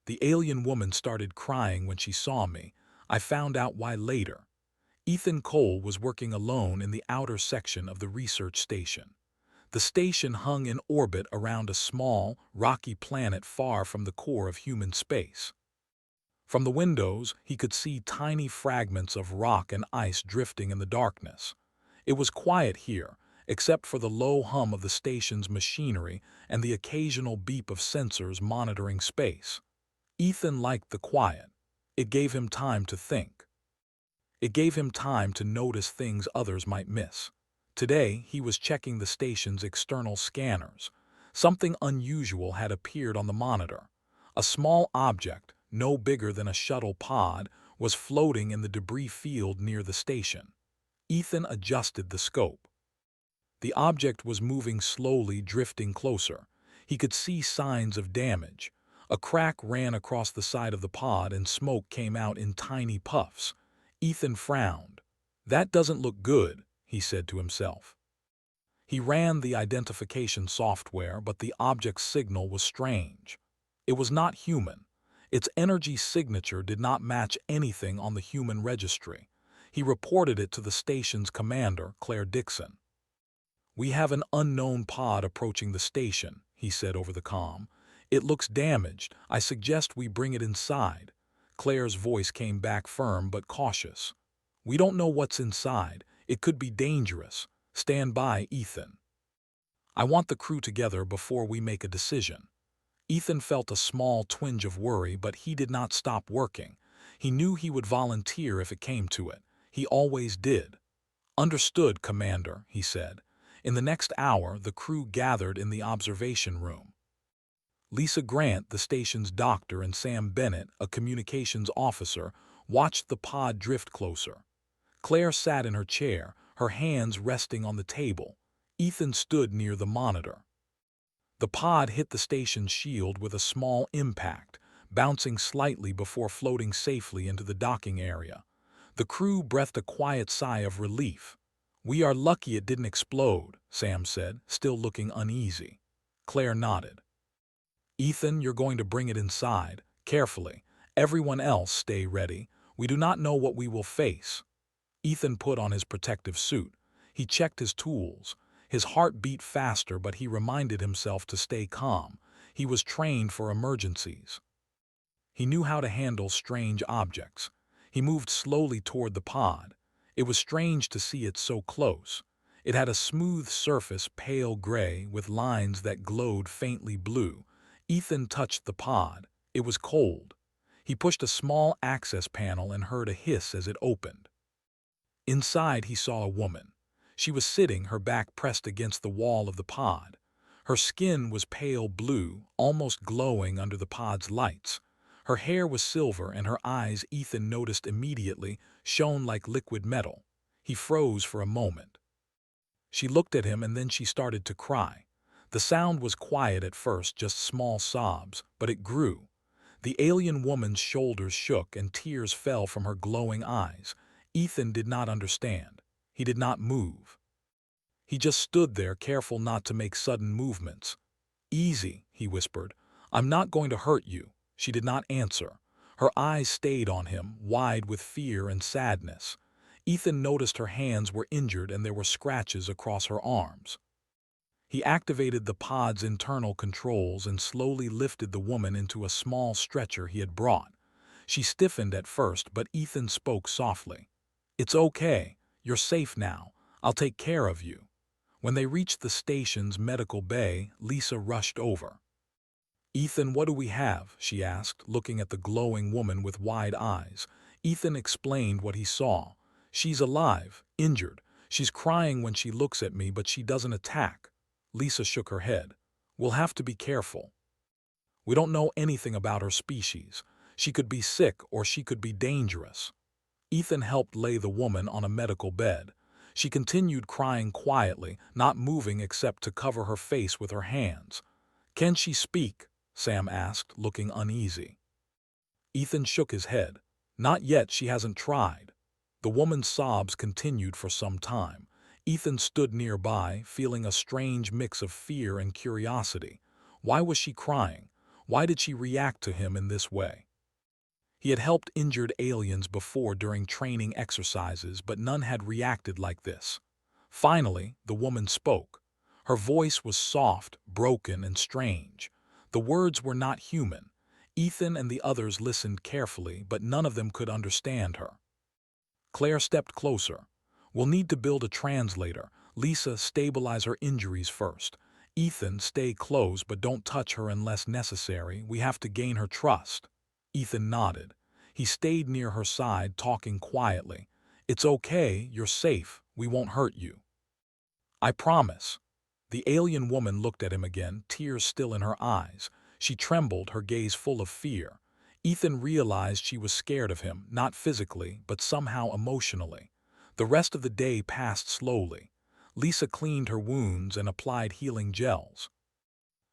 The alien woman started crying when she saw me. I found out why later. Ethan Cole was working alone in the outer section of the research station. The station hung in orbit around a small, rocky planet far from the core of human space. From the windows, he could see tiny fragments of rock and ice drifting in the darkness. It was quiet here, except for the low hum of the station's machinery and the occasional beep of sensors monitoring space. Ethan liked the quiet. It gave him time to think. It gave him time to notice things others might miss. Today, he was checking the station's external scanners. Something unusual had appeared on the monitor. A small object, no bigger than a shuttle pod, was floating in the debris field near the station. Ethan adjusted the scope. The object was moving slowly, drifting closer. He could see signs of damage. A crack ran across the side of the pod and smoke came out in tiny puffs. Ethan frowned. "That doesn't look good," he said to himself. He ran the identification software, but the object's signal was strange. It was not human. Its energy signature did not match anything on the human registry. He reported it to the station's commander, Claire Dixon. "We have an unknown pod approaching the station," he said over the comm. "It looks damaged. I suggest we bring it inside." Claire's voice came back firm but cautious. "We don't know what's inside. It could be dangerous. Stand by, Ethan. I want the crew together before we make a decision." Ethan felt a small twinge of worry, but he did not stop working. He knew he would volunteer if it came to it. He always did. "Understood, Commander," he said. In the next hour, the crew gathered in the observation room. Lisa Grant, the station's doctor, and Sam Bennett, a communications officer, watched the pod drift closer. Claire sat in her chair, her hands resting on the table. Ethan stood near the monitor. The pod hit the station's shield with a small impact, bouncing slightly before floating safely into the docking area. The crew breathed a quiet sigh of relief. "We are lucky it didn't explode," Sam said, still looking uneasy. Claire nodded. "Ethan, you're going to bring it inside, carefully. Everyone else stay ready. We do not know what we will face." Ethan put on his protective suit. He checked his tools. His heart beat faster, but he reminded himself to stay calm. He was trained for emergencies. He knew how to handle strange objects. He moved slowly toward the pod. It was strange to see it so close. It had a smooth surface, pale gray, with lines that glowed faintly blue. Ethan touched the pod. It was cold. He pushed a small access panel and heard a hiss as it opened. Inside, he saw a woman. She was sitting, her back pressed against the wall of the pod. Her skin was pale blue, almost glowing under the pod's lights. Her hair was silver, and her eyes, Ethan noticed immediately, shone like liquid metal. He froze for a moment. She looked at him, and then she started to cry. The sound was quiet at first, just small sobs, but it grew. The alien woman's shoulders shook and tears fell from her glowing eyes. Ethan did not understand. He did not move. He just stood there, careful not to make sudden movements. "Easy," he whispered. "I'm not going to hurt you." She did not answer. Her eyes stayed on him, wide with fear and sadness. Ethan noticed her hands were injured and there were scratches across her arms. He activated the pod's internal controls and slowly lifted the woman into a small stretcher he had brought. She stiffened at first, but Ethan spoke softly. "It's okay. You're safe now. I'll take care of you." When they reached the station's medical bay, Lisa rushed over. "Ethan, what do we have?" she asked, looking at the glowing woman with wide eyes. Ethan explained what he saw. "She's alive, injured. She's crying when she looks at me, but she doesn't attack." Lisa shook her head. "We'll have to be careful. We don't know anything about her species. She could be sick or she could be dangerous." Ethan helped lay the woman on a medical bed. She continued crying quietly, not moving except to cover her face with her hands. "Can she speak?" Sam asked, looking uneasy. Ethan shook his head. "Not yet, she hasn't tried." The woman's sobs continued for some time. Ethan stood nearby, feeling a strange mix of fear and curiosity. Why was she crying? Why did she react to him in this way? He had helped injured aliens before during training exercises, but none had reacted like this. Finally, the woman spoke. Her voice was soft, broken, and strange. The words were not human. Ethan and the others listened carefully, but none of them could understand her. Claire stepped closer. We'll need to build a translator. Lisa, stabilize her injuries first. Ethan, stay close, but don't touch her unless necessary. We have to gain her trust. Ethan nodded. He stayed near her side, talking quietly. It's okay, you're safe. We won't hurt you. I promise. The alien woman looked at him again, tears still in her eyes. She trembled, her gaze full of fear. Ethan realized she was scared of him, not physically, but somehow emotionally. The rest of the day passed slowly. Lisa cleaned her wounds and applied healing gels.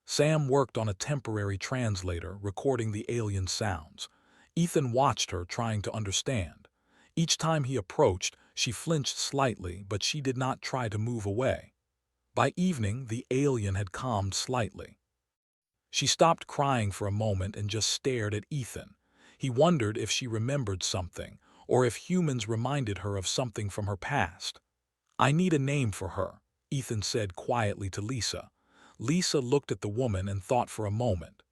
Sam worked on a temporary translator, recording the alien sounds. Ethan watched her, trying to understand. Each time he approached, she flinched slightly, but she did not try to move away. By evening, the alien had calmed slightly. She stopped crying for a moment and just stared at Ethan. He wondered if she remembered something, or if humans reminded her of something from her past. I need a name for her, Ethan said quietly to Lisa. Lisa looked at the woman and thought for a moment.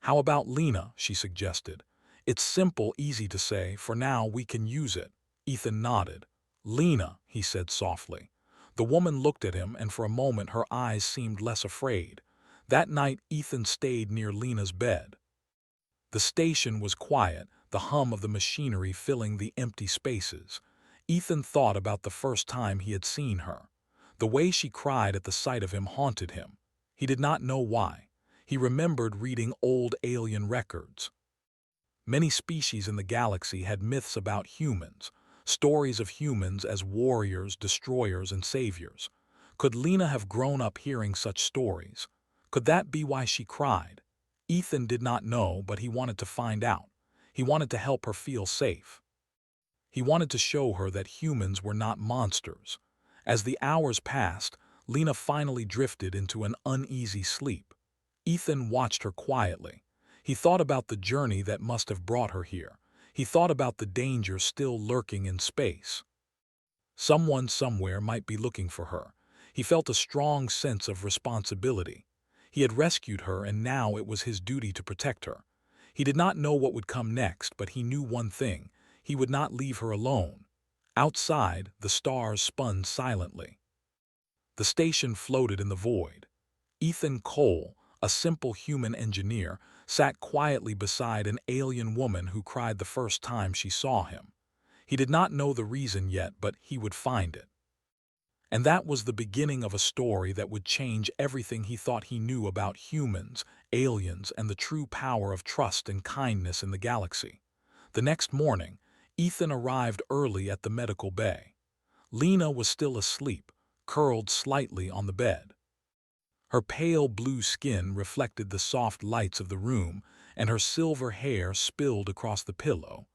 How about Lena, she suggested. It's simple, easy to say. For now, we can use it. Ethan nodded. Lena, he said softly. The woman looked at him, and for a moment her eyes seemed less afraid. That night, Ethan stayed near Lena's bed. The station was quiet, the hum of the machinery filling the empty spaces. Ethan thought about the first time he had seen her. The way she cried at the sight of him haunted him. He did not know why. He remembered reading old alien records. Many species in the galaxy had myths about humans, stories of humans as warriors, destroyers, and saviors. Could Lena have grown up hearing such stories? Could that be why she cried? Ethan did not know, but he wanted to find out. He wanted to help her feel safe. He wanted to show her that humans were not monsters. As the hours passed, Lena finally drifted into an uneasy sleep. Ethan watched her quietly. He thought about the journey that must have brought her here. He thought about the danger still lurking in space. Someone somewhere might be looking for her. He felt a strong sense of responsibility. He had rescued her, and now it was his duty to protect her. He did not know what would come next, but he knew one thing. He would not leave her alone. Outside, the stars spun silently. The station floated in the void. Ethan Cole, a simple human engineer, sat quietly beside an alien woman who cried the first time she saw him. He did not know the reason yet, but he would find it. And that was the beginning of a story that would change everything he thought he knew about humans, aliens, and the true power of trust and kindness in the galaxy. The next morning, Ethan arrived early at the medical bay. Lena was still asleep, curled slightly on the bed. Her pale blue skin reflected the soft lights of the room, and her silver hair spilled across the pillow.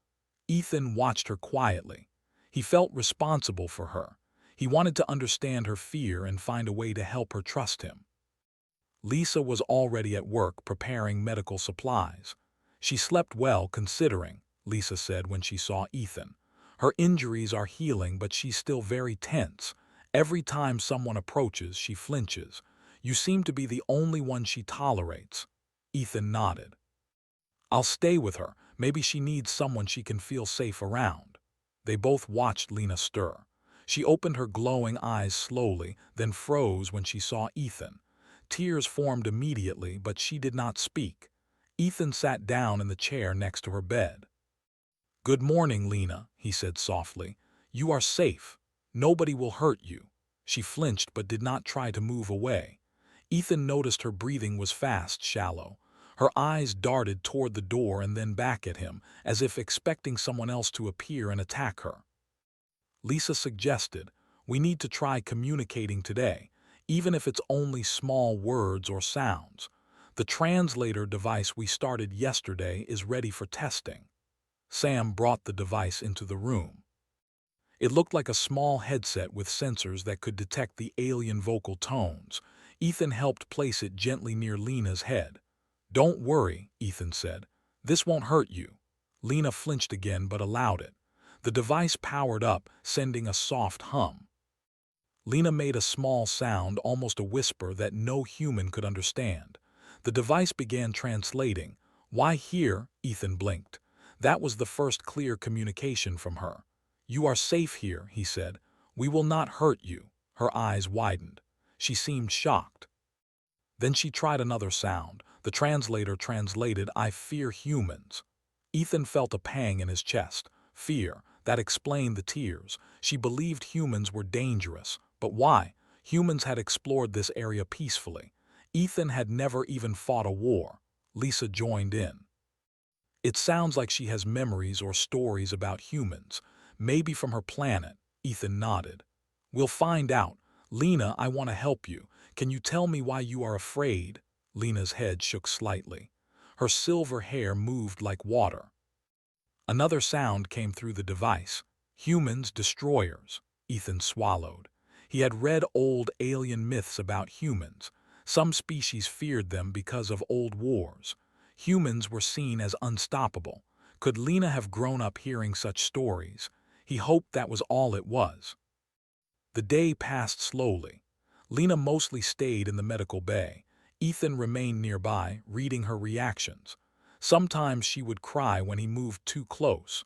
Ethan watched her quietly. He felt responsible for her. He wanted to understand her fear and find a way to help her trust him. Lisa was already at work preparing medical supplies. She slept well considering, Lisa said when she saw Ethan. Her injuries are healing, but she's still very tense. Every time someone approaches, she flinches. You seem to be the only one she tolerates. Ethan nodded. I'll stay with her. Maybe she needs someone she can feel safe around. They both watched Lena stir. She opened her glowing eyes slowly, then froze when she saw Ethan. Tears formed immediately, but she did not speak. Ethan sat down in the chair next to her bed. Good morning, Lena, he said softly. You are safe. Nobody will hurt you. She flinched but did not try to move away. Ethan noticed her breathing was fast, shallow. Her eyes darted toward the door and then back at him, as if expecting someone else to appear and attack her. Lisa suggested, we need to try communicating today, even if it's only small words or sounds. The translator device we started yesterday is ready for testing. Sam brought the device into the room. It looked like a small headset with sensors that could detect the alien vocal tones. Ethan helped place it gently near Lena's head. "Don't worry," Ethan said. "This won't hurt you." Lena flinched again but allowed it. The device powered up, sending a soft hum. Lena made a small sound, almost a whisper that no human could understand. The device began translating. "Why here?" Ethan blinked. That was the first clear communication from her. "You are safe here," he said. "We will not hurt you." Her eyes widened. She seemed shocked. Then she tried another sound. The translator translated, "I fear humans." Ethan felt a pang in his chest. Fear. That explained the tears. She believed humans were dangerous. But why? Humans had explored this area peacefully. Ethan had never even fought a war. Lisa joined in. "It sounds like she has memories or stories about humans. Maybe from her planet." Ethan nodded. "We'll find out. Lena, I want to help you. Can you tell me why you are afraid?" Lena's head shook slightly. Her silver hair moved like water. Another sound came through the device. "Humans, destroyers." Ethan swallowed. He had read old alien myths about humans. Some species feared them because of old wars. Humans were seen as unstoppable. Could Lena have grown up hearing such stories? He hoped that was all it was. The day passed slowly. Lena mostly stayed in the medical bay. Ethan remained nearby, reading her reactions. Sometimes she would cry when he moved too close.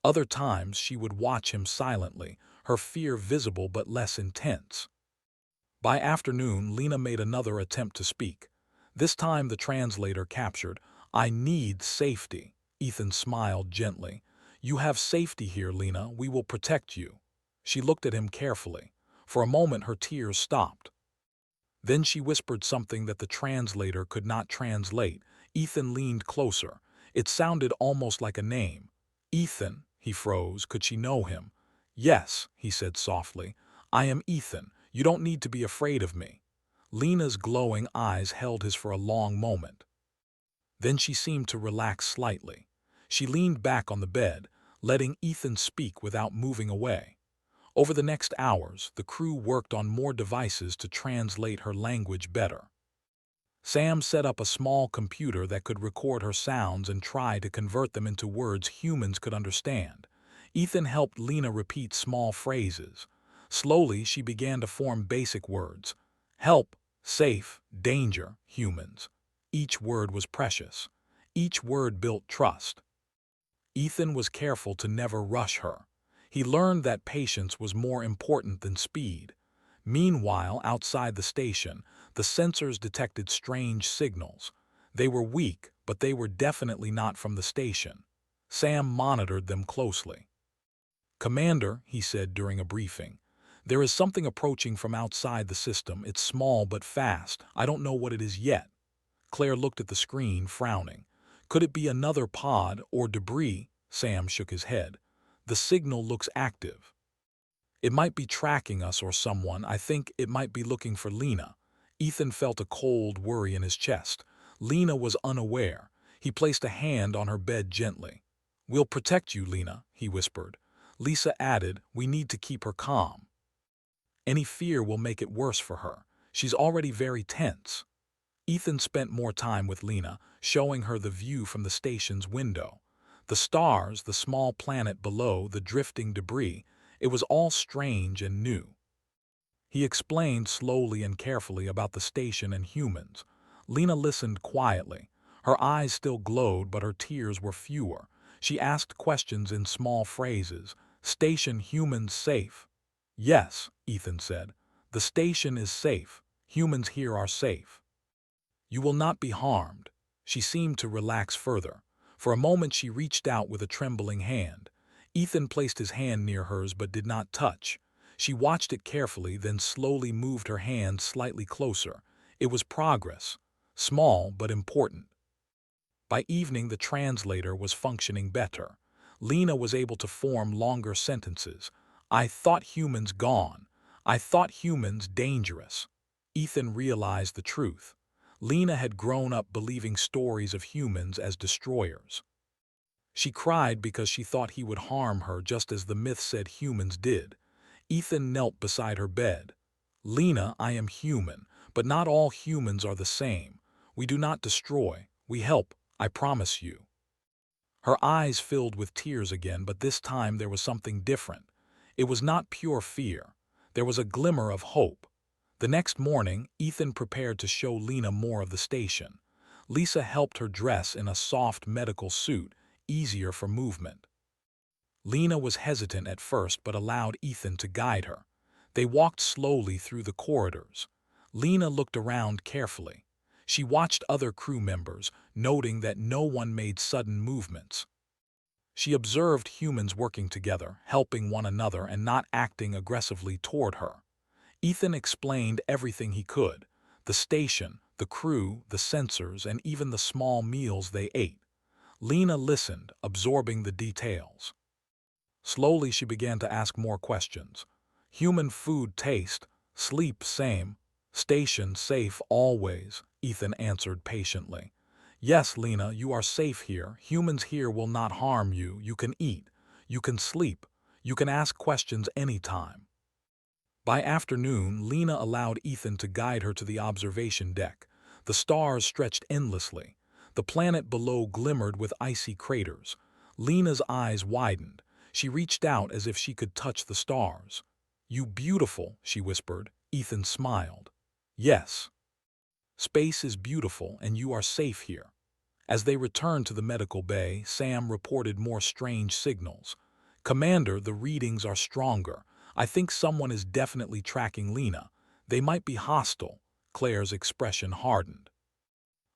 Other times she would watch him silently, her fear visible but less intense. By afternoon, Lena made another attempt to speak. This time the translator captured, "I need safety." Ethan smiled gently. "You have safety here, Lena. We will protect you." She looked at him carefully. For a moment her tears stopped. Then she whispered something that the translator could not translate. Ethan leaned closer. It sounded almost like a name. "Ethan." He froze. Could she know him? "Yes," he said softly. "I am Ethan. You don't need to be afraid of me." Lena's glowing eyes held his for a long moment. Then she seemed to relax slightly. She leaned back on the bed, letting Ethan speak without moving away. Over the next hours, the crew worked on more devices to translate her language better. Sam set up a small computer that could record her sounds and try to convert them into words humans could understand. Ethan helped Lena repeat small phrases. Slowly, she began to form basic words. Help, safe, danger, humans. Each word was precious. Each word built trust. Ethan was careful to never rush her. He learned that patience was more important than speed. Meanwhile, outside the station, the sensors detected strange signals. They were weak, but they were definitely not from the station. Sam monitored them closely. "Commander," he said during a briefing, "there is something approaching from outside the system. It's small but fast. I don't know what it is yet." Claire looked at the screen, frowning. "Could it be another pod or debris?" Sam shook his head. "The signal looks active." "It might be tracking us or someone. I think it might be looking for Lena." Ethan felt a cold worry in his chest. Lena was unaware. He placed a hand on her bed gently. "We'll protect you, Lena," he whispered. Lisa added, "We need to keep her calm. Any fear will make it worse for her. She's already very tense." Ethan spent more time with Lena, showing her the view from the station's window. The stars, the small planet below, the drifting debris, it was all strange and new. He explained slowly and carefully about the station and humans. Lena listened quietly. Her eyes still glowed, but her tears were fewer. She asked questions in small phrases. "Station humans safe?" "Yes," Ethan said. "The station is safe. Humans here are safe. You will not be harmed." She seemed to relax further. For a moment she reached out with a trembling hand. Ethan placed his hand near hers but did not touch. She watched it carefully, then slowly moved her hand slightly closer. It was progress. Small but important. By evening the translator was functioning better. Lena was able to form longer sentences. "I thought humans gone. I thought humans dangerous." Ethan realized the truth. Lena had grown up believing stories of humans as destroyers. She cried because she thought he would harm her just as the myth said humans did. Ethan knelt beside her bed. "Lena, I am human, but not all humans are the same. We do not destroy, We help, I promise you." Her eyes filled with tears again, but this time there was something different. It was not pure fear. There was a glimmer of hope. The next morning, Ethan prepared to show Lena more of the station. Lisa helped her dress in a soft medical suit, easier for movement. Lena was hesitant at first but allowed Ethan to guide her. They walked slowly through the corridors. Lena looked around carefully. She watched other crew members, noting that no one made sudden movements. She observed humans working together, helping one another and not acting aggressively toward her. Ethan explained everything he could: the station, the crew, the sensors, and even the small meals they ate. Lena listened, absorbing the details. Slowly she began to ask more questions. Human food taste, sleep same, station safe always, Ethan answered patiently. Yes, Lena, you are safe here. Humans here will not harm you. You can eat. You can sleep. You can ask questions anytime. By afternoon, Lena allowed Ethan to guide her to the observation deck. The stars stretched endlessly. The planet below glimmered with icy craters. Lena's eyes widened. She reached out as if she could touch the stars. "You beautiful," she whispered. Ethan smiled. "Yes. Space is beautiful and you are safe here." As they returned to the medical bay, Sam reported more strange signals. "Commander, the readings are stronger. I think someone is definitely tracking Lena. They might be hostile." Claire's expression hardened.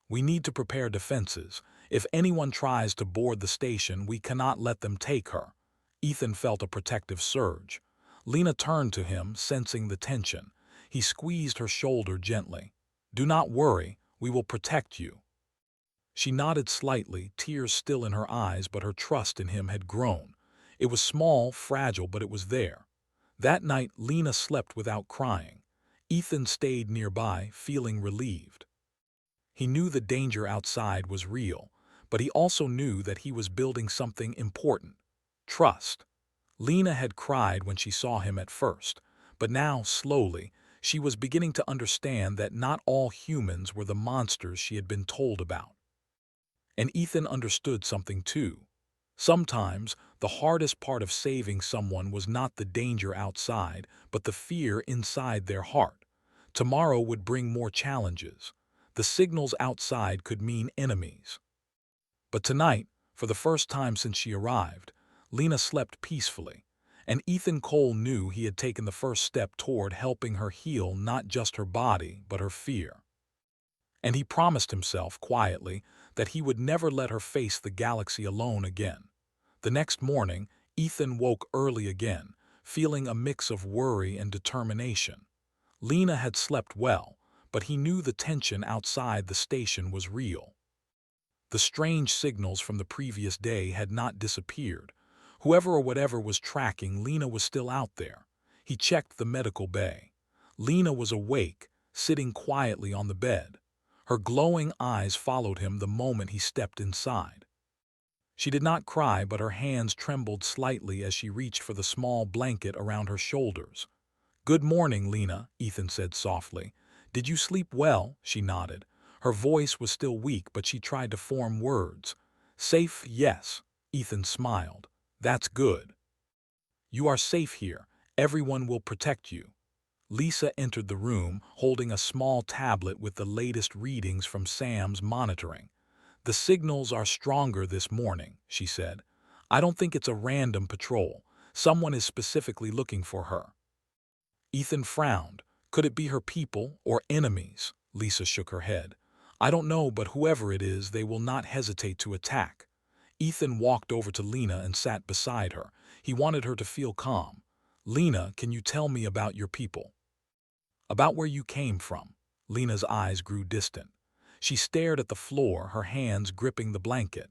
"We need to prepare defenses. If anyone tries to board the station, we cannot let them take her." Ethan felt a protective surge. Lena turned to him, sensing the tension. He squeezed her shoulder gently. "Do not worry, we will protect you." She nodded slightly, tears still in her eyes, but her trust in him had grown. It was small, fragile, but it was there. That night, Lena slept without crying. Ethan stayed nearby, feeling relieved. He knew the danger outside was real, but he also knew that he was building something important: trust. Lena had cried when she saw him at first, but now, slowly, she was beginning to understand that not all humans were the monsters she had been told about. And Ethan understood something too. Sometimes, the hardest part of saving someone was not the danger outside, but the fear inside their heart. Tomorrow would bring more challenges. The signals outside could mean enemies. But tonight, for the first time since she arrived, Lena slept peacefully, and Ethan Cole knew he had taken the first step toward helping her heal not just her body, but her fear. And he promised himself, quietly, that he would never let her face the galaxy alone again. The next morning, Ethan woke early again, feeling a mix of worry and determination. Lena had slept well, but he knew the tension outside the station was real. The strange signals from the previous day had not disappeared. Whoever or whatever was tracking Lena was still out there. He checked the medical bay. Lena was awake, sitting quietly on the bed. Her glowing eyes followed him the moment he stepped inside. She did not cry, but her hands trembled slightly as she reached for the small blanket around her shoulders. "Good morning, Lena," Ethan said softly. "Did you sleep well?" She nodded. Her voice was still weak, but she tried to form words. "Safe, yes." Ethan smiled. "That's good. You are safe here. Everyone will protect you." Lisa entered the room, holding a small tablet with the latest readings from Sam's monitoring. "The signals are stronger this morning," she said. "I don't think it's a random patrol. Someone is specifically looking for her." Ethan frowned. Could it be her people or enemies? Lisa shook her head. "I don't know, but whoever it is, they will not hesitate to attack." Ethan walked over to Lena and sat beside her. He wanted her to feel calm. "Lena, can you tell me about your people? About where you came from?" Lena's eyes grew distant. She stared at the floor, her hands gripping the blanket.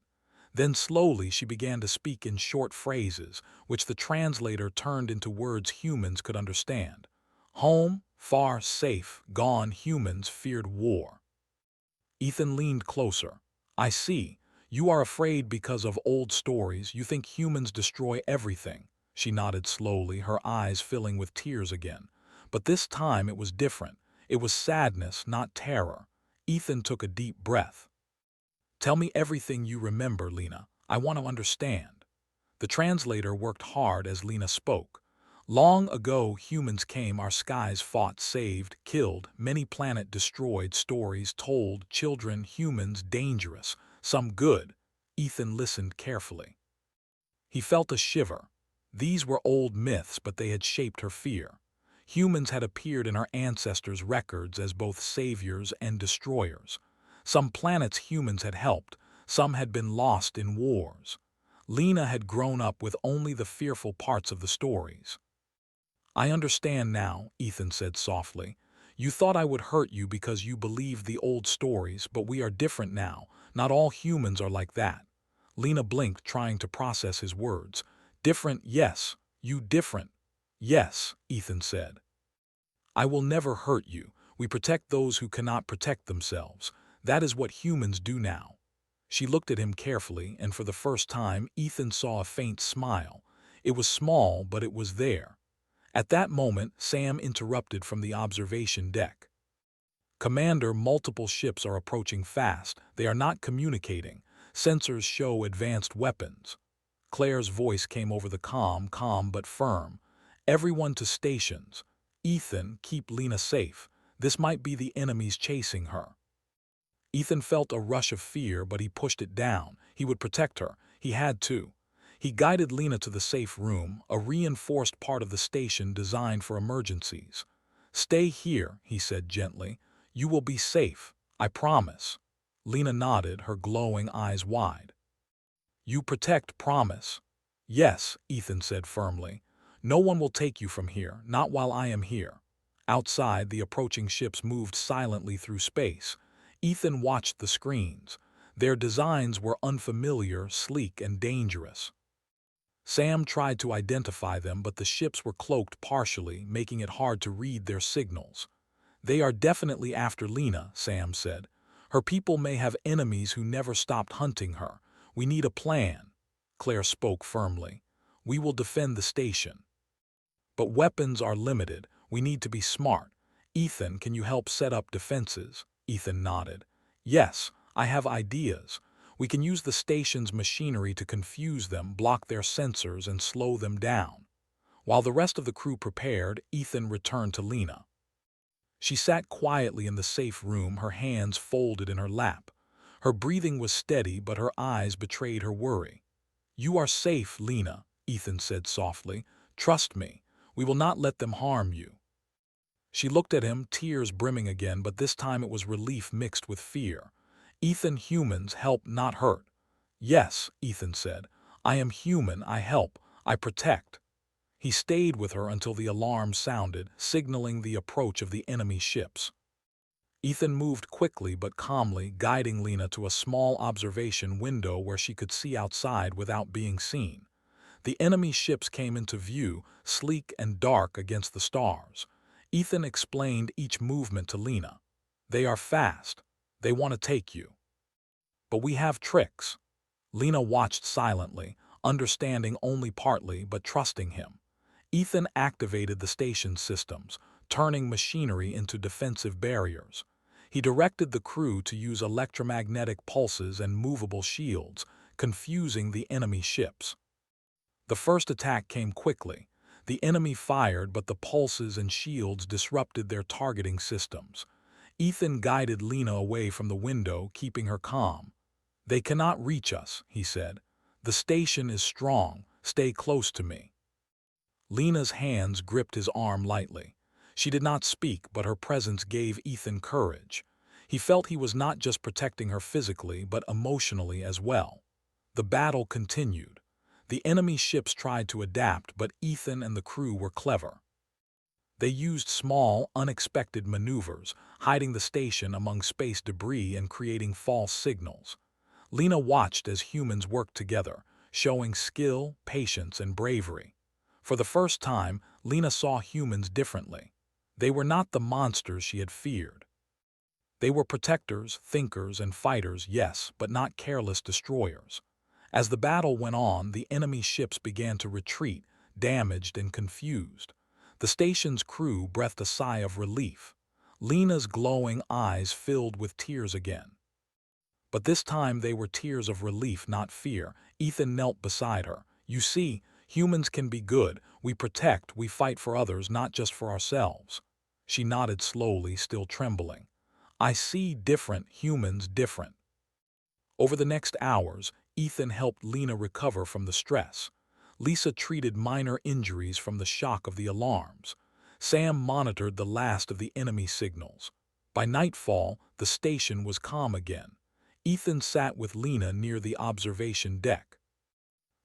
Then slowly she began to speak in short phrases, which the translator turned into words humans could understand. "Home, far, safe, gone. Humans feared war." Ethan leaned closer. "I see. You are afraid because of old stories. You think humans destroy everything." She nodded slowly, her eyes filling with tears again. But this time it was different. It was sadness, not terror. Ethan took a deep breath. Tell me everything you remember, Lena. I want to understand. The translator worked hard as Lena spoke. Long ago, humans came, our skies fought, saved, killed, many planet destroyed, stories told, children, humans, dangerous, some good. Ethan listened carefully. He felt a shiver. These were old myths, but they had shaped her fear. Humans had appeared in her ancestors' records as both saviors and destroyers. Some planets humans had helped, some had been lost in wars. Lena had grown up with only the fearful parts of the stories. I understand now, Ethan said softly. You thought I would hurt you because you believed the old stories, but we are different now. Not all humans are like that. Lena blinked, trying to process his words. Different, yes. You different. Yes, Ethan said. I will never hurt you. We protect those who cannot protect themselves. That is what humans do now. She looked at him carefully, and for the first time, Ethan saw a faint smile. It was small, but it was there. At that moment, Sam interrupted from the observation deck. Commander, multiple ships are approaching fast. They are not communicating. Sensors show advanced weapons. Claire's voice came over the comm, calm but firm. Everyone to stations. Ethan, keep Lena safe. This might be the enemies chasing her. Ethan felt a rush of fear, but he pushed it down. He would protect her. He had to. He guided Lena to the safe room, a reinforced part of the station designed for emergencies. Stay here, he said gently. You will be safe. I promise. Lena nodded, her glowing eyes wide. You protect, promise. Yes, Ethan said firmly. No one will take you from here, not while I am here. Outside, the approaching ships moved silently through space. Ethan watched the screens. Their designs were unfamiliar, sleek, and dangerous. Sam tried to identify them, but the ships were cloaked partially, making it hard to read their signals. They are definitely after Lena, Sam said. Her people may have enemies who never stopped hunting her. We need a plan. Claire spoke firmly. We will defend the station. But weapons are limited. We need to be smart. Ethan, can you help set up defenses? Ethan nodded. Yes, I have ideas. We can use the station's machinery to confuse them, block their sensors, and slow them down. While the rest of the crew prepared, Ethan returned to Lena. She sat quietly in the safe room, her hands folded in her lap. Her breathing was steady, but her eyes betrayed her worry. You are safe, Lena, Ethan said softly. Trust me. We will not let them harm you. She looked at him, tears brimming again, but this time it was relief mixed with fear. Ethan, humans help, not hurt. Yes, Ethan said. I am human, I help, I protect. He stayed with her until the alarm sounded, signaling the approach of the enemy ships. Ethan moved quickly but calmly, guiding Lena to a small observation window where she could see outside without being seen. The enemy ships came into view, sleek and dark against the stars. Ethan explained each movement to Lena. They are fast. They want to take you. But we have tricks. Lena watched silently, understanding only partly but trusting him. Ethan activated the station's systems, turning machinery into defensive barriers. He directed the crew to use electromagnetic pulses and movable shields, confusing the enemy ships. The first attack came quickly. The enemy fired, but the pulses and shields disrupted their targeting systems. Ethan guided Lena away from the window, keeping her calm. They cannot reach us, he said. The station is strong. Stay close to me. Lena's hands gripped his arm lightly. She did not speak, but her presence gave Ethan courage. He felt he was not just protecting her physically, but emotionally as well. The battle continued. The enemy ships tried to adapt, but Ethan and the crew were clever. They used small, unexpected maneuvers, hiding the station among space debris and creating false signals. Lena watched as humans worked together, showing skill, patience, and bravery. For the first time, Lena saw humans differently. They were not the monsters she had feared. They were protectors, thinkers, and fighters, yes, but not careless destroyers. As the battle went on, the enemy ships began to retreat, damaged and confused. The station's crew breathed a sigh of relief. Lena's glowing eyes filled with tears again. But this time they were tears of relief, not fear. Ethan knelt beside her. "You see, humans can be good. We protect, we fight for others, not just for ourselves." She nodded slowly, still trembling. "I see different, humans different." Over the next hours, Ethan helped Lena recover from the stress. Lisa treated minor injuries from the shock of the alarms. Sam monitored the last of the enemy signals. By nightfall, the station was calm again. Ethan sat with Lena near the observation deck.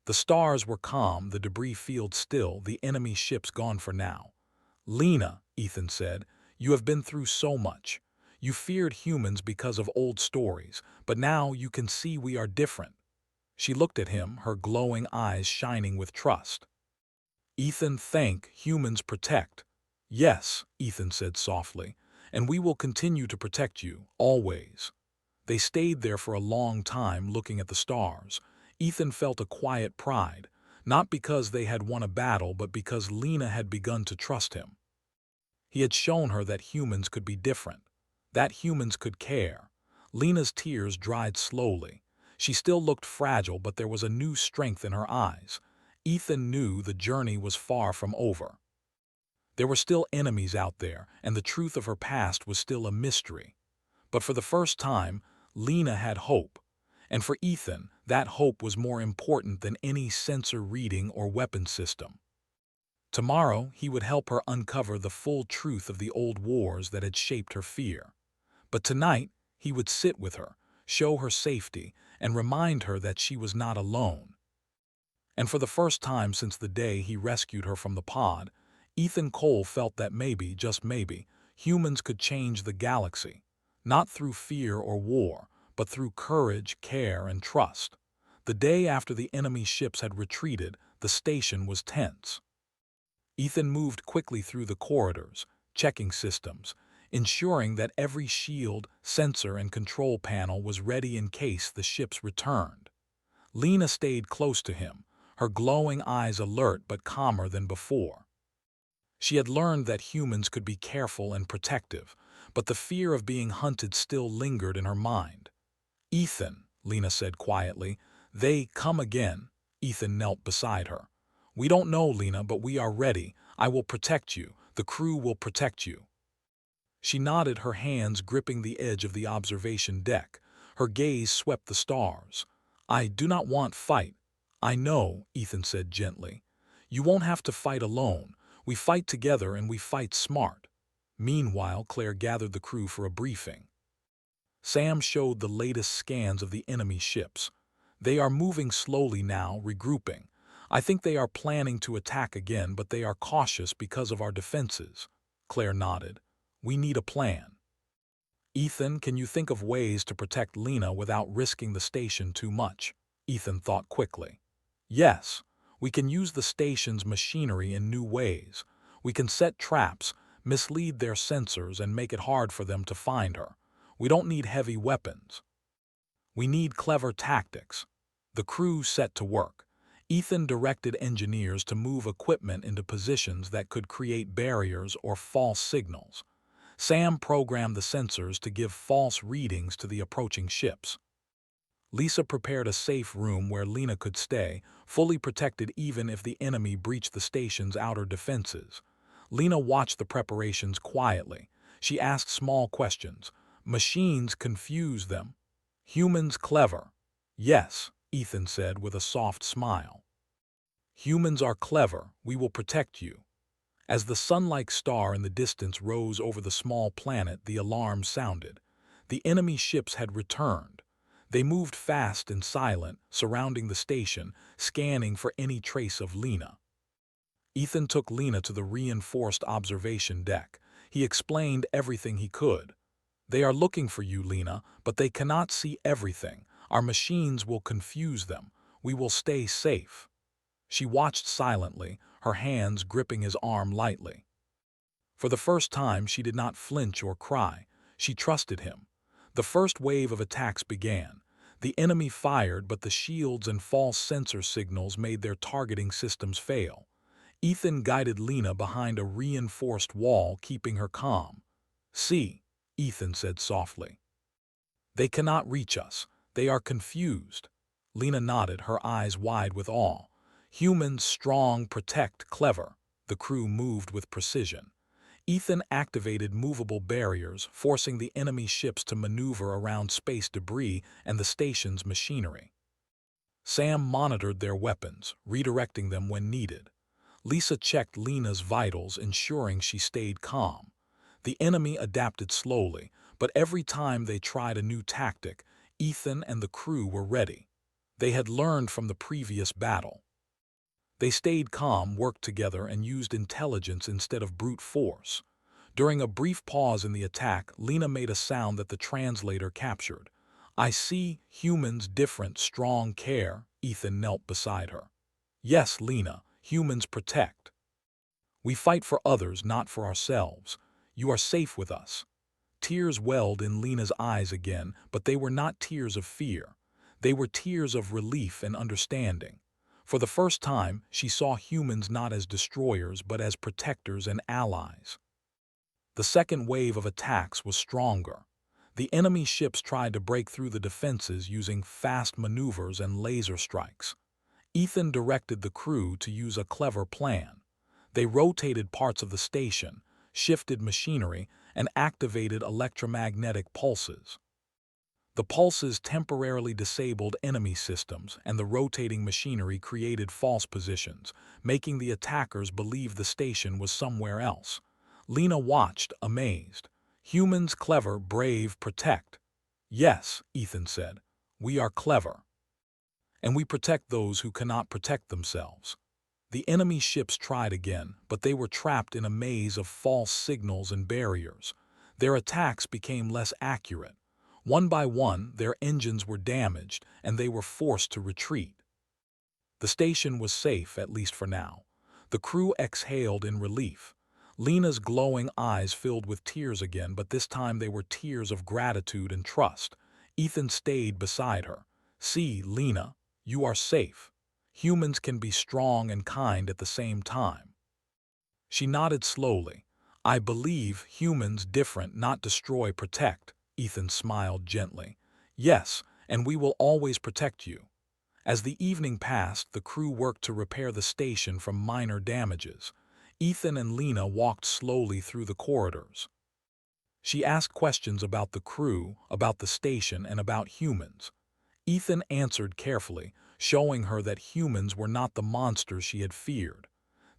The stars were calm, the debris field still, the enemy ships gone for now. "Lena," Ethan said, "you have been through so much. You feared humans because of old stories, but now you can see we are different." She looked at him, her glowing eyes shining with trust. "Ethan, think, humans protect." "Yes," Ethan said softly, "and we will continue to protect you, always." They stayed there for a long time looking at the stars. Ethan felt a quiet pride, not because they had won a battle, but because Lena had begun to trust him. He had shown her that humans could be different, that humans could care. Lena's tears dried slowly. She still looked fragile, but there was a new strength in her eyes. Ethan knew the journey was far from over. There were still enemies out there, and the truth of her past was still a mystery. But for the first time, Lena had hope. And for Ethan, that hope was more important than any sensor reading or weapon system. Tomorrow, he would help her uncover the full truth of the old wars that had shaped her fear. But tonight, he would sit with her, show her safety, and remind her that she was not alone. And for the first time since the day he rescued her from the pod, Ethan Cole felt that maybe, just maybe, humans could change the galaxy, not through fear or war, but through courage, care, and trust. The day after the enemy ships had retreated, the station was tense. Ethan moved quickly through the corridors, checking systems, ensuring that every shield, sensor, and control panel was ready in case the ships returned. Lena stayed close to him, her glowing eyes alert but calmer than before. She had learned that humans could be careful and protective, but the fear of being hunted still lingered in her mind. "Ethan," Lena said quietly, "they come again." Ethan knelt beside her. "We don't know, Lena, but we are ready. I will protect you. The crew will protect you." She nodded, her hands gripping the edge of the observation deck. Her gaze swept the stars. "I do not want fight." "I know," Ethan said gently. "You won't have to fight alone. We fight together and we fight smart." Meanwhile, Claire gathered the crew for a briefing. Sam showed the latest scans of the enemy ships. "They are moving slowly now, regrouping. I think they are planning to attack again, but they are cautious because of our defenses." Claire nodded. "We need a plan." "Ethan, can you think of ways to protect Lena without risking the station too much?" Ethan thought quickly. "Yes, we can use the station's machinery in new ways. We can set traps, mislead their sensors, and make it hard for them to find her. We don't need heavy weapons. We need clever tactics." The crew set to work. Ethan directed engineers to move equipment into positions that could create barriers or false signals. Sam programmed the sensors to give false readings to the approaching ships. Lisa prepared a safe room where Lena could stay, fully protected even if the enemy breached the station's outer defenses. Lena watched the preparations quietly. She asked small questions. Machines confuse them. Humans clever. "Yes," Ethan said with a soft smile. "Humans are clever. We will protect you." As the sun-like star in the distance rose over the small planet, the alarm sounded. The enemy ships had returned. They moved fast and silent, surrounding the station, scanning for any trace of Lena. Ethan took Lena to the reinforced observation deck. He explained everything he could. "They are looking for you, Lena, but they cannot see everything. Our machines will confuse them. We will stay safe." She watched silently, her hands gripping his arm lightly. For the first time, she did not flinch or cry. She trusted him. The first wave of attacks began. The enemy fired, but the shields and false sensor signals made their targeting systems fail. Ethan guided Lena behind a reinforced wall, keeping her calm. "See," Ethan said softly. "They cannot reach us. They are confused. Lena nodded, her eyes wide with awe. Humans, strong, protect, clever. The crew moved with precision. Ethan activated movable barriers, forcing the enemy ships to maneuver around space debris and the station's machinery. Sam monitored their weapons, redirecting them when needed. Lisa checked Lena's vitals, ensuring she stayed calm. The enemy adapted slowly, but every time they tried a new tactic, Ethan and the crew were ready. They had learned from the previous battle. They stayed calm, worked together, and used intelligence instead of brute force. During a brief pause in the attack, Lena made a sound that the translator captured. "I see humans different, strong, care." Ethan knelt beside her. "Yes, Lena, humans protect. We fight for others, not for ourselves. You are safe with us." Tears welled in Lena's eyes again, but they were not tears of fear. They were tears of relief and understanding. For the first time, she saw humans not as destroyers but as protectors and allies. The second wave of attacks was stronger. The enemy ships tried to break through the defenses using fast maneuvers and laser strikes. Ethan directed the crew to use a clever plan. They rotated parts of the station, shifted machinery, and activated electromagnetic pulses. The pulses temporarily disabled enemy systems, and the rotating machinery created false positions, making the attackers believe the station was somewhere else. Lena watched, amazed. "Humans clever, brave, protect." "Yes," Ethan said, "we are clever. And we protect those who cannot protect themselves." The enemy ships tried again, but they were trapped in a maze of false signals and barriers. Their attacks became less accurate. One by one, their engines were damaged, and they were forced to retreat. The station was safe, at least for now. The crew exhaled in relief. Lena's glowing eyes filled with tears again, but this time they were tears of gratitude and trust. Ethan stayed beside her. "See, Lena, you are safe. Humans can be strong and kind at the same time." She nodded slowly. "I believe humans different, not destroy, protect." Ethan smiled gently. "Yes, and we will always protect you." As the evening passed, the crew worked to repair the station from minor damages. Ethan and Lena walked slowly through the corridors. She asked questions about the crew, about the station, and about humans. Ethan answered carefully, showing her that humans were not the monsters she had feared.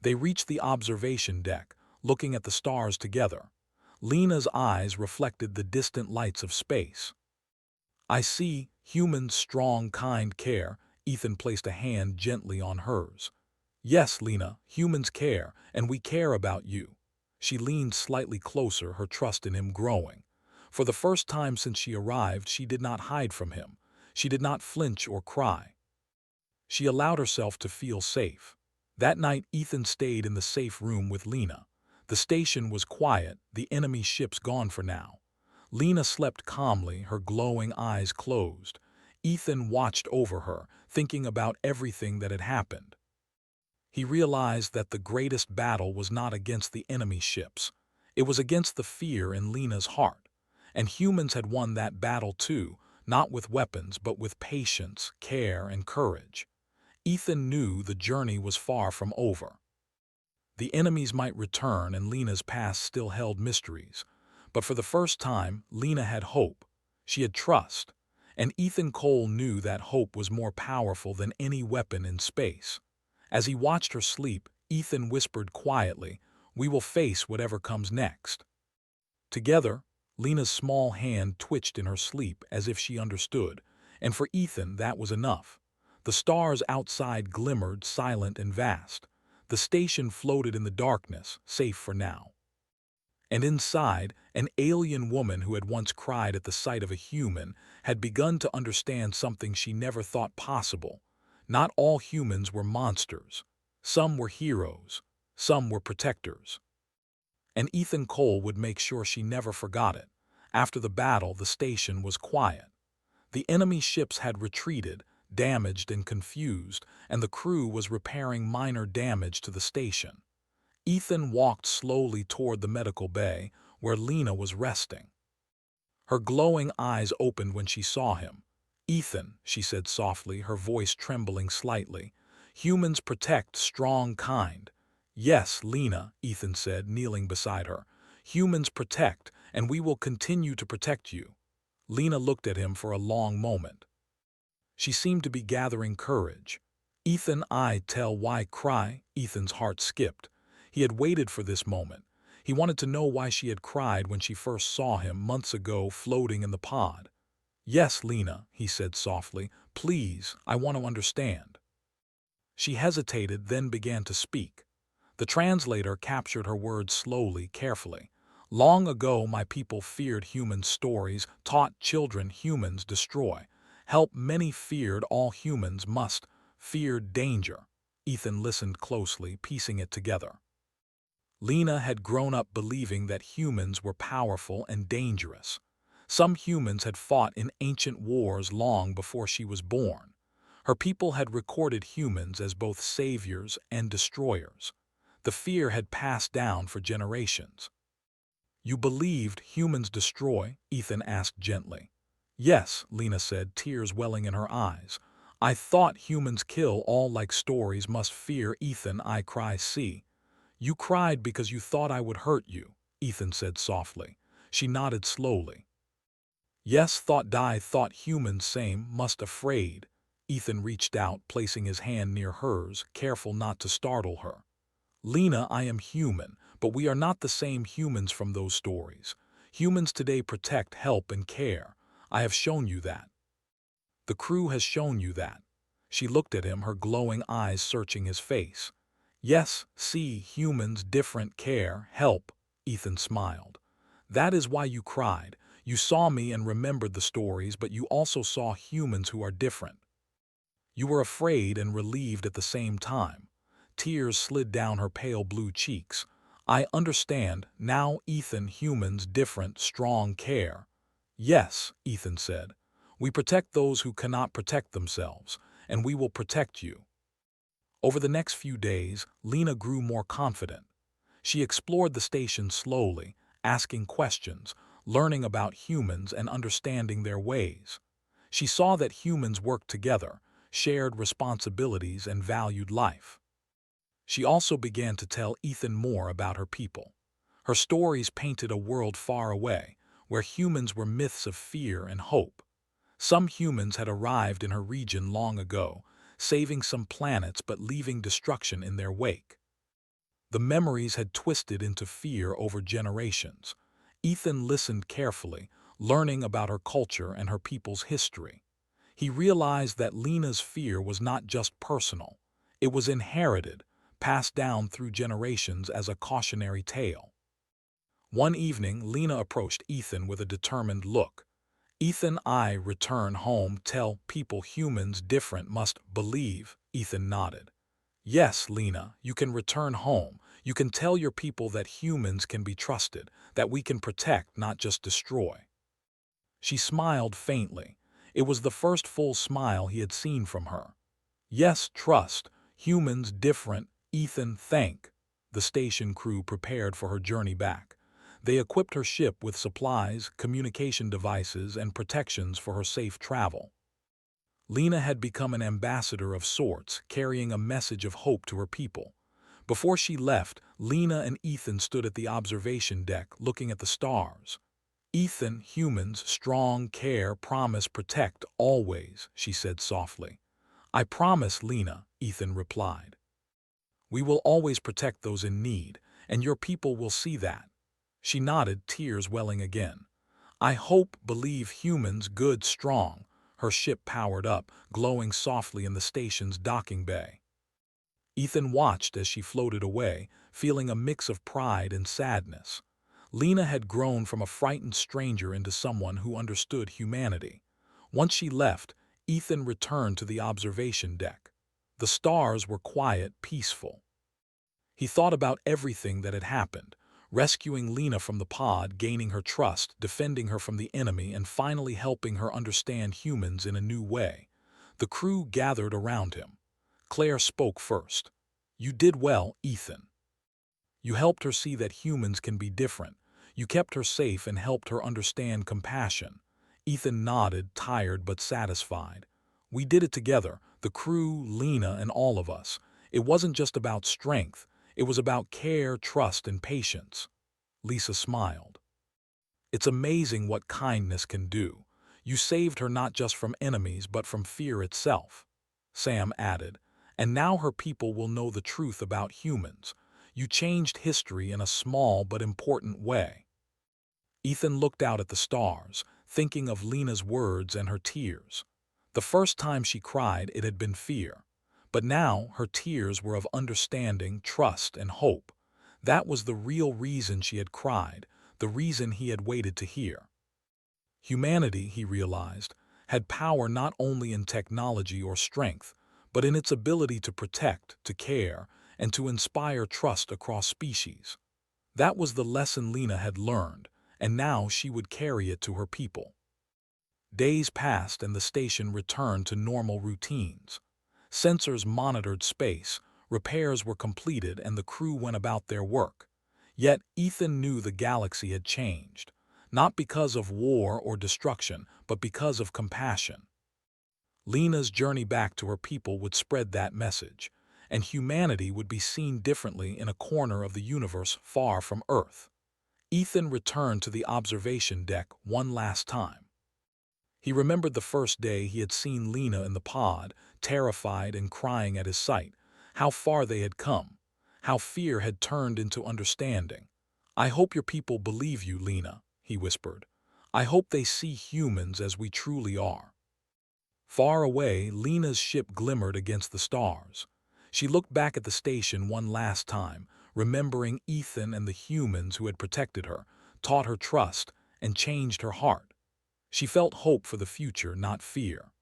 They reached the observation deck, looking at the stars together. Lena's eyes reflected the distant lights of space. "I see humans, strong, kind, care." Ethan placed a hand gently on hers. "Yes, Lena, humans care, and we care about you." She leaned slightly closer, her trust in him growing. For the first time since she arrived, she did not hide from him. She did not flinch or cry. She allowed herself to feel safe. That night, Ethan stayed in the safe room with Lena. The station was quiet, the enemy ships gone for now. Lena slept calmly, her glowing eyes closed. Ethan watched over her, thinking about everything that had happened. He realized that the greatest battle was not against the enemy ships. It was against the fear in Lena's heart. And humans had won that battle too, not with weapons, but with patience, care, and courage. Ethan knew the journey was far from over. The enemies might return, and Lena's past still held mysteries. But for the first time, Lena had hope. She had trust. And Ethan Cole knew that hope was more powerful than any weapon in space. As he watched her sleep, Ethan whispered quietly, "We will face whatever comes next." Together, Lena's small hand twitched in her sleep as if she understood, and for Ethan that was enough. The stars outside glimmered, silent and vast. The station floated in the darkness, safe for now. And inside, an alien woman who had once cried at the sight of a human had begun to understand something she never thought possible. Not all humans were monsters. Some were heroes. Some were protectors. And Ethan Cole would make sure she never forgot it. After the battle, the station was quiet. The enemy ships had retreated, damaged and confused, and the crew was repairing minor damage to the station. Ethan walked slowly toward the medical bay, where Lena was resting. Her glowing eyes opened when she saw him. Ethan, she said softly, her voice trembling slightly. Humans protect strong kind. Yes, Lena, Ethan said, kneeling beside her. Humans protect, and we will continue to protect you. Lena looked at him for a long moment. She seemed to be gathering courage. Ethan, I tell why cry? Ethan's heart skipped. He had waited for this moment. He wanted to know why she had cried when she first saw him months ago floating in the pod. Yes, Lena, he said softly. Please, I want to understand. She hesitated, then began to speak. The translator captured her words slowly, carefully. Long ago, my people feared human stories, taught children humans destroy. Help many feared all humans must, feared danger. Ethan listened closely, piecing it together. Lena had grown up believing that humans were powerful and dangerous. Some humans had fought in ancient wars long before she was born. Her people had recorded humans as both saviors and destroyers. The fear had passed down for generations. You believed humans destroy? Ethan asked gently. Yes, Lena said, tears welling in her eyes. I thought humans kill all like stories must fear. Ethan, I cry, see. You cried because you thought I would hurt you, Ethan said softly. She nodded slowly. Yes, thought humans same, must afraid. Ethan reached out, placing his hand near hers, careful not to startle her. Lena, I am human, but we are not the same humans from those stories. Humans today protect, help, and care. I have shown you that. The crew has shown you that. She looked at him, her glowing eyes searching his face. Yes, see, humans, different, care, help, Ethan smiled. That is why you cried. You saw me and remembered the stories, but you also saw humans who are different. You were afraid and relieved at the same time. Tears slid down her pale blue cheeks. I understand, now, Ethan, humans, different, strong, care. Yes, Ethan said. We protect those who cannot protect themselves, and we will protect you. Over the next few days, Lena grew more confident. She explored the station slowly, asking questions, learning about humans and understanding their ways. She saw that humans worked together, shared responsibilities, and valued life. She also began to tell Ethan more about her people. Her stories painted a world far away, where humans were myths of fear and hope. Some humans had arrived in her region long ago, saving some planets but leaving destruction in their wake. The memories had twisted into fear over generations. Ethan listened carefully, learning about her culture and her people's history. He realized that Lena's fear was not just personal. It was inherited, passed down through generations as a cautionary tale. One evening, Lena approached Ethan with a determined look. Ethan, I return home, tell people humans different must believe. Ethan nodded. Yes, Lena, you can return home. You can tell your people that humans can be trusted, that we can protect, not just destroy. She smiled faintly. It was the first full smile he had seen from her. Yes, trust. Humans different. Ethan, thank. The station crew prepared for her journey back. They equipped her ship with supplies, communication devices, and protections for her safe travel. Lena had become an ambassador of sorts, carrying a message of hope to her people. Before she left, Lena and Ethan stood at the observation deck, looking at the stars. Ethan, humans, strong, care, promise, protect, always, she said softly. I promise, Lena, Ethan replied. We will always protect those in need, and your people will see that. She nodded, tears welling again. I hope, believe humans, good, strong. Her ship powered up, glowing softly in the station's docking bay. Ethan watched as she floated away, feeling a mix of pride and sadness. Lena had grown from a frightened stranger into someone who understood humanity. Once she left, Ethan returned to the observation deck. The stars were quiet, peaceful. He thought about everything that had happened, rescuing Lena from the pod, gaining her trust, defending her from the enemy, and finally helping her understand humans in a new way. The crew gathered around him. Claire spoke first. You did well, Ethan. You helped her see that humans can be different. You kept her safe and helped her understand compassion. Ethan nodded, tired but satisfied. We did it together, the crew, Lena, and all of us. It wasn't just about strength, it was about care, trust, and patience. Lisa smiled. It's amazing what kindness can do. You saved her not just from enemies, but from fear itself. Sam added, and now her people will know the truth about humans. You changed history in a small but important way. Ethan looked out at the stars, thinking of Lena's words and her tears. The first time she cried, it had been fear. But now her tears were of understanding, trust, and hope. That was the real reason she had cried, the reason he had waited to hear. Humanity, he realized, had power not only in technology or strength, but in its ability to protect, to care, and to inspire trust across species. That was the lesson Lena had learned, and now she would carry it to her people. Days passed and the station returned to normal routines. Sensors monitored space, repairs were completed, and the crew went about their work. Yet Ethan knew the galaxy had changed, not because of war or destruction, but because of compassion. Lena's journey back to her people would spread that message, and humanity would be seen differently in a corner of the universe far from Earth. Ethan returned to the observation deck one last time. He remembered the first day he had seen Lena in the pod, terrified and crying at his sight, how far they had come, how fear had turned into understanding. "I hope your people believe you, Lena," he whispered. "I hope they see humans as we truly are." Far away, Lena's ship glimmered against the stars. She looked back at the station one last time, remembering Ethan and the humans who had protected her, taught her trust, and changed her heart. She felt hope for the future, not fear.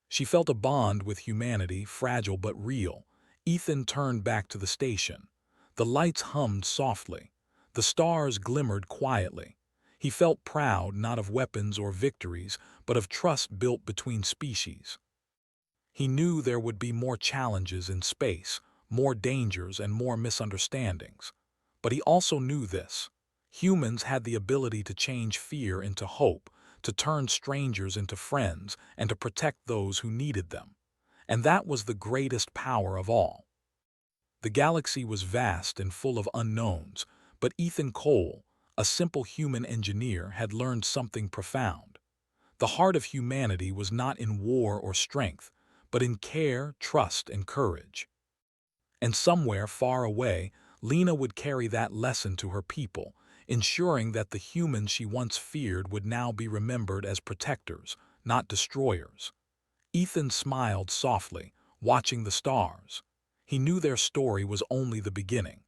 She felt a bond with humanity, fragile but real. Ethan turned back to the station. The lights hummed softly. The stars glimmered quietly. He felt proud not of weapons or victories, but of trust built between species. He knew there would be more challenges in space, more dangers and more misunderstandings. But he also knew this: humans had the ability to change fear into hope, to turn strangers into friends, and to protect those who needed them. And that was the greatest power of all. The galaxy was vast and full of unknowns, but Ethan Cole, a simple human engineer, had learned something profound. The heart of humanity was not in war or strength, but in care, trust, and courage. And somewhere far away, Lena would carry that lesson to her people, ensuring that the humans she once feared would now be remembered as protectors, not destroyers. Ethan smiled softly, watching the stars. He knew their story was only the beginning.